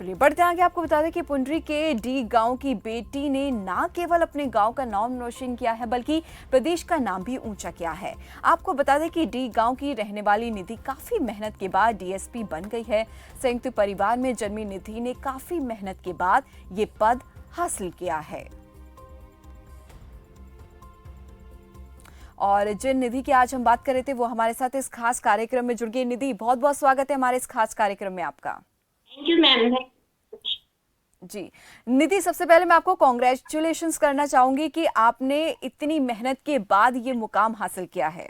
चलिए बढ़ते आगे। आपको बता दें कि पुंडरी के डी गांव की बेटी ने ना केवल अपने गांव का नाम रोशन किया है बल्कि प्रदेश का नाम भी ऊंचा किया है। आपको बता दें कि डी गांव की रहने वाली निधि काफी मेहनत के बाद डीएसपी बन गई है। संयुक्त परिवार में जन्मी निधि ने काफी मेहनत के बाद ये पद हासिल किया है। और जिन निधि की आज हम बात कर रहे थे वो हमारे साथ इस खास कार्यक्रम में जुड़ गई। निधि, बहुत बहुत स्वागत है हमारे इस खास कार्यक्रम में आपका। Thank you ma'am. जी निधि, सबसे पहले मैं आपको कॉन्ग्रेचुलेशंस करना चाहूंगी कि आपने इतनी मेहनत के बाद ये मुकाम हासिल किया है।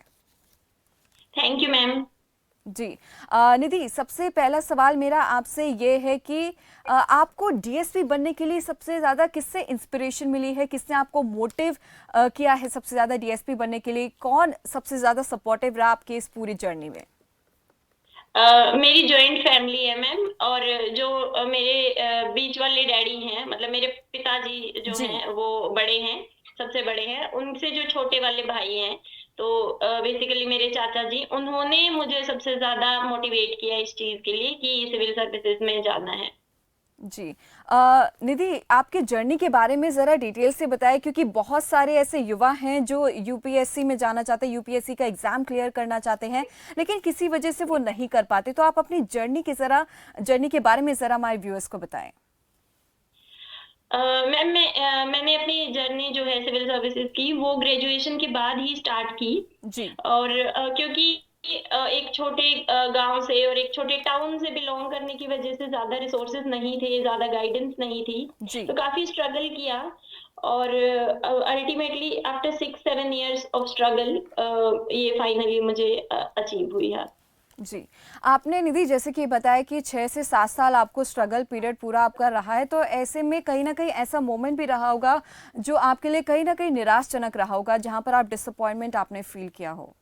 Thank you ma'am. जी निधि, सबसे पहला सवाल मेरा आपसे ये है कि आपको डीएसपी बनने के लिए सबसे ज्यादा किससे इंस्पिरेशन मिली है, किसने आपको मोटिव किया है सबसे ज्यादा डीएसपी बनने के लिए? कौन सबसे ज्यादा सपोर्टिव रहा आपके इस पूरी जर्नी में? मेरी जॉइंट फैमिली है मैम। और जो मेरे बीच वाले डैडी हैं, मतलब मेरे पिताजी जो जी हैं वो बड़े हैं, सबसे बड़े हैं। उनसे जो छोटे वाले भाई हैं, तो बेसिकली मेरे चाचा जी, उन्होंने मुझे सबसे ज्यादा मोटिवेट किया इस चीज के लिए कि सिविल सर्विसेज में जाना है। जी निधि, आपके जर्नी के बारे में जरा डिटेल से बताएं, क्योंकि बहुत सारे ऐसे युवा हैं जो यूपीएससी में जाना चाहते हैं, यूपीएससी का एग्जाम क्लियर करना चाहते हैं, लेकिन किसी वजह से वो नहीं कर पाते। तो आप अपनी जर्नी के बारे में जरा हमारे व्यूअर्स को बताएं। मैम मैंने अपनी जर्नी जो है सिविल सर्विसेज की, वो ग्रेजुएशन के बाद ही स्टार्ट की। जी और क्योंकि एक छोटे गांव से और एक छोटे टाउन से बिलोंग करने की वजह से ज्यादा रिसोर्सेज नहीं थे, ज्यादा गाइडेंस नहीं थी। जी तो काफी स्ट्रगल किया। और ultimately after 6-7 years of struggle ये फाइनली मुझे अचीव हुई है। जी आपने निधि जैसे कि बताया कि 6 से 7 साल आपको स्ट्रगल पीरियड पूरा आपका रहा है, तो ऐसे में कहीं ना कहीं ऐसा मोमेंट भी रहा होगा जो आपके लिए कहीं ना कहीं निराशजनक रहा होगा, जहां पर आप डिसअपॉइंटमेंट आपने फील किया हो।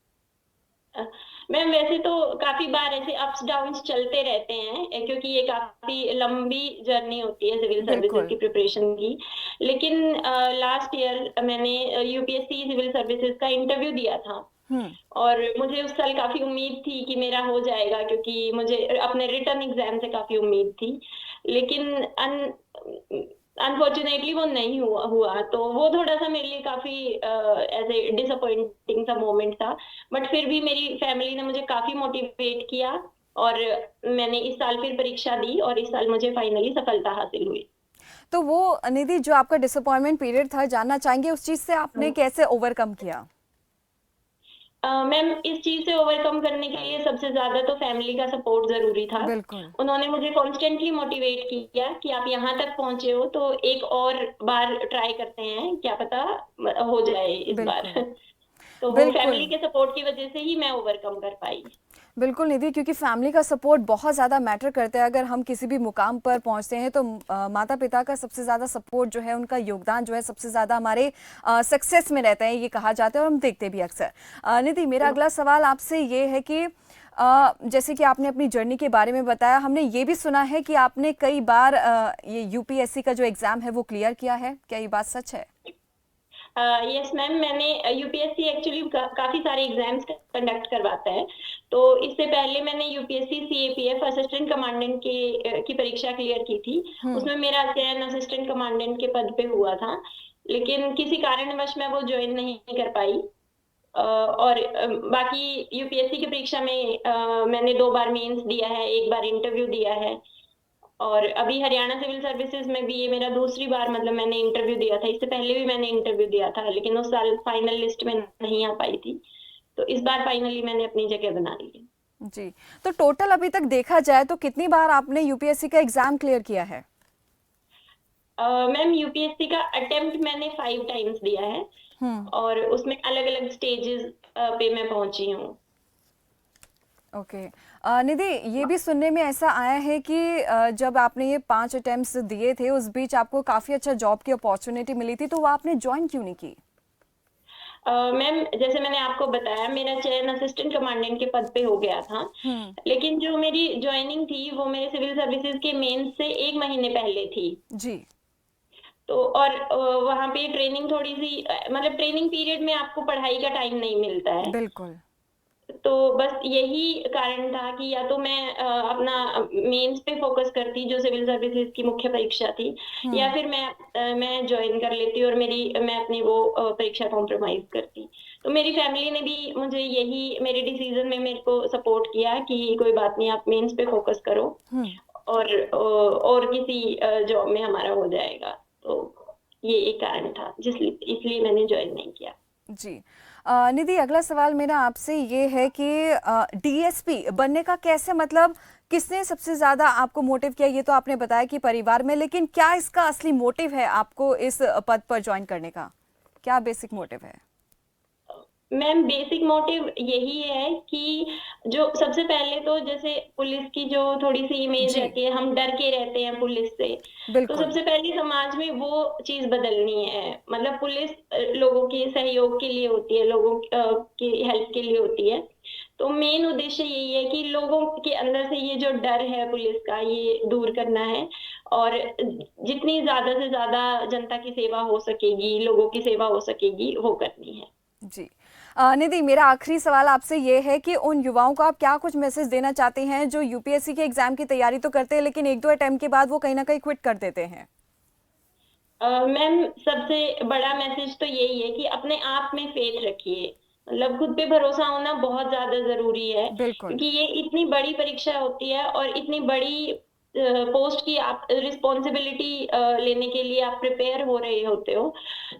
मैम वैसे तो काफी बार ऐसे अप्स डाउन्स चलते रहते हैं, क्योंकि ये काफी लंबी जर्नी होती है सिविल सर्विसेज बिल्कुल। की प्रिपरेशन की। लेकिन लास्ट ईयर मैंने यूपीएससी सिविल सर्विसेज का इंटरव्यू दिया था। हम्म। और मुझे उस साल काफी उम्मीद थी कि मेरा हो जाएगा, क्योंकि मुझे अपने रिटर्न एग्जाम से काफी उम्मीद थी। लेकिन अनफॉर्चुनेटली वो नहीं हुआ, तो वो थोड़ा सा मेरे लिए काफी ऐसे डिसअपॉइंटिंग सा मोमेंट था। बट फिर भी मेरी फैमिली ने मुझे काफी मोटिवेट किया। और मैंने इस साल फिर परीक्षा दी और इस साल मुझे फाइनली सफलता हासिल हुई। तो वो निधि, जो आपका डिसअपॉइंटमेंट पीरियड था, जानना चाहेंगे उस चीज से आपने कैसे ओवरकम किया? मैम इस चीज से ओवरकम करने के लिए सबसे ज्यादा तो फैमिली का सपोर्ट जरूरी था। बिल्कुल उन्होंने मुझे कॉन्स्टेंटली मोटिवेट किया कि आप यहाँ तक पहुंचे हो तो एक और बार ट्राई करते हैं, क्या पता हो जाए इस बार। बिल्कुल तो वो फैमिली बिल्कुल के सपोर्ट की वजह से ही मैं ओवरकम कर पाई। बिल्कुल निधि, क्योंकि फैमिली का सपोर्ट बहुत ज़्यादा मैटर करता है। अगर हम किसी भी मुकाम पर पहुंचते हैं तो माता पिता का सबसे ज़्यादा सपोर्ट जो है, उनका योगदान जो है, सबसे ज़्यादा हमारे सक्सेस में रहता है, ये कहा जाता है और हम देखते भी अक्सर। निधि, मेरा अगला सवाल आपसे ये है कि जैसे कि आपने अपनी जर्नी के बारे में बताया, हमने ये भी सुना है कि आपने कई बार ये यूपीएससी का जो एग्ज़ाम है वो क्लियर किया है, क्या ये बात सच है? यस मैम, मैंने यूपीएससी एक्चुअली काफी सारे एग्जाम्स कंडक्ट करवाता है। तो इससे पहले मैंने यूपीएससी सीएपीएफ असिस्टेंट कमांडेंट की परीक्षा क्लियर की थी। हम्म। उसमें मेरा चयन असिस्टेंट कमांडेंट के पद पे हुआ था। लेकिन किसी कारणवश मैं वो ज्वाइन नहीं कर पाई। और बाकी यूपीएससी की परीक्षा में मैंने 2 बार मेंस दिया है, एक बार इंटरव्यू दिया है। और अभी हरियाणा सिविल सर्विसेज में भी ये मेरा दूसरी बार, मतलब मैंने इंटरव्यू दिया था। इससे पहले भी मैंने इंटरव्यू दिया था, लेकिन उस साल फाइनल लिस्ट में नहीं आ पाई थी। तो इस बार फाइनली मैंने अपनी जगह बना ली है। जी, तो टोटल अभी तक देखा जाए तो कितनी बार आपने यूपीएससी का एग्ज़ाम क्लियर किया है? मैम यूपीएससी का अटेम्प्ट मैंने 5 टाइम्स दिया है। हम्म। और उसमें अलग अलग स्टेजेस पे मैं पहुंची हूँ। ओके। निधि, ये भी सुनने में ऐसा आया है कि जब आपने ये 5 अटेम्प्ट्स दिए थे, उस बीच आपको काफ़ी अच्छा जॉब की अपॉर्चुनिटी मिली थी, तो वो आपने ज्वाइन क्यों नहीं की? मैम जैसे मैंने आपको बताया, मेरा चयन असिस्टेंट कमांडेंट के पद पे हो गया था। हम्म। लेकिन जो मेरी ज्वाइनिंग थी वो मेरे सिविल सर्विसेज के मेंस से 1 महीने पहले थी। जी तो और वहाँ पे ट्रेनिंग थोड़ी सी मतलब ट्रेनिंग पीरियड में आपको पढ़ाई का टाइम नहीं मिलता है। बिल्कुल। तो बस यही कारण था कि या तो मैं अपना मेंस पे फोकस करती, जो सिविल सर्विसेज की मुख्य परीक्षा थी, या हुँ। फिर मैं जॉइन कर लेती और मैं अपनी वो परीक्षा कॉम्प्रोमाइज़ करती। तो मेरी फैमिली ने भी मुझे यही मेरे डिसीज़न में मेरे को सपोर्ट किया कि कोई बात नहीं, आप मेंस पे फोकस करो हुँ। और किसी जॉब में हमारा हो जाएगा। तो ये एक कारण था इसलिए मैंने जॉइन नहीं किया। जी। निधि, अगला सवाल मेरा आपसे ये है कि डीएसपी बनने का कैसे, मतलब किसने सबसे ज़्यादा आपको मोटिव किया? ये तो आपने बताया कि परिवार में, लेकिन क्या इसका असली मोटिव है आपको इस पद पर जॉइन करने का? क्या बेसिक मोटिव है? मैम, बेसिक मोटिव यही है कि जो सबसे पहले तो जैसे पुलिस की जो थोड़ी-सी इमेज जी, रहती है, हम डर के रहते हैं पुलिस से। तो बिल्कुल। सबसे पहले समाज में वो चीज़ बदलनी है। मतलब पुलिस लोगों के सहयोग के लिए होती है, लोगों की हेल्प के लिए होती है। तो मेन उद्देश्य यही है कि लोगों के अंदर से ये जो डर है पुलिस का, ये दूर करना है और जितनी ज़्यादा से ज़्यादा जनता की सेवा हो सकेगी, लोगों की सेवा हो सकेगी, वो करनी है। जी। निधि, मेरा आखिरी सवाल आपसे ये है कि उन युवाओं को आप क्या कुछ मैसेज देना चाहते हैं जो यूपीएससी के एग्ज़ाम की तैयारी तो करते हैं, लेकिन 1-2 अटेम्प्ट के बाद वो कहीं न कहीं क्विट कर देते हैं? मैम, सबसे बड़ा मैसेज तो यही है कि अपने आप में फ़ेथ रखिए। मतलब खुद पे भरोसा होना बहुत ज़्यादा ज़रूरी है, बिल्कुल। क्योंकि ये इतनी बड़ी परीक्षा होती है और इतनी बड़ी पोस्ट की आप रिस्पॉन्सिबिलिटी लेने के लिए आप प्रिपेयर हो रहे होते हो।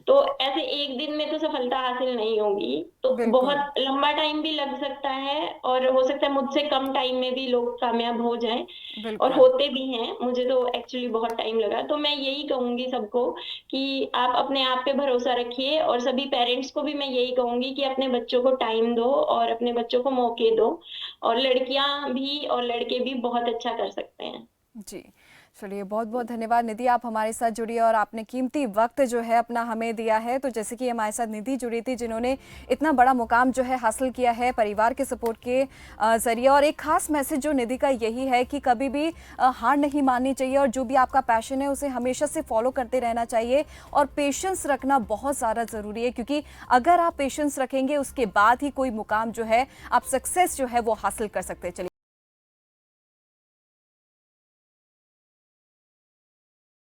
तो ऐसे एक दिन में तो सफलता हासिल नहीं होगी। तो बिल्कुल, बहुत लंबा टाइम भी लग सकता है और हो सकता है मुझसे कम टाइम में भी लोग कामयाब हो जाएँ और बिल्कुल। होते भी हैं। मुझे तो एक्चुअली बहुत टाइम लगा। तो मैं यही कहूँगी सबको कि आप अपने आप पे भरोसा रखिए और सभी पेरेंट्स को भी मैं यही कहूँगी कि अपने बच्चों को टाइम दो और अपने बच्चों को मौके दो और लड़कियाँ भी और लड़के भी बहुत अच्छा कर सकते हैं। जी। चलिए, बहुत-बहुत धन्यवाद निधि, आप हमारे साथ जुड़ी और आपने कीमती वक़्त जो है अपना हमें दिया है। तो जैसे कि हमारे साथ निधि जुड़ी थी, जिन्होंने इतना बड़ा मुकाम जो है हासिल किया है परिवार के सपोर्ट के ज़रिए। और एक ख़ास मैसेज जो निधि का यही है कि कभी भी हार नहीं माननी चाहिए और जो भी आपका पैशन है उसे हमेशा से फ़ॉलो करते रहना चाहिए। और पेशेंस रखना बहुत ज़्यादा ज़रूरी है, क्योंकि अगर आप पेशेंस रखेंगे उसके बाद ही कोई मुकाम जो है, आप सक्सेस जो है वो हासिल कर सकते हैं। चलिए।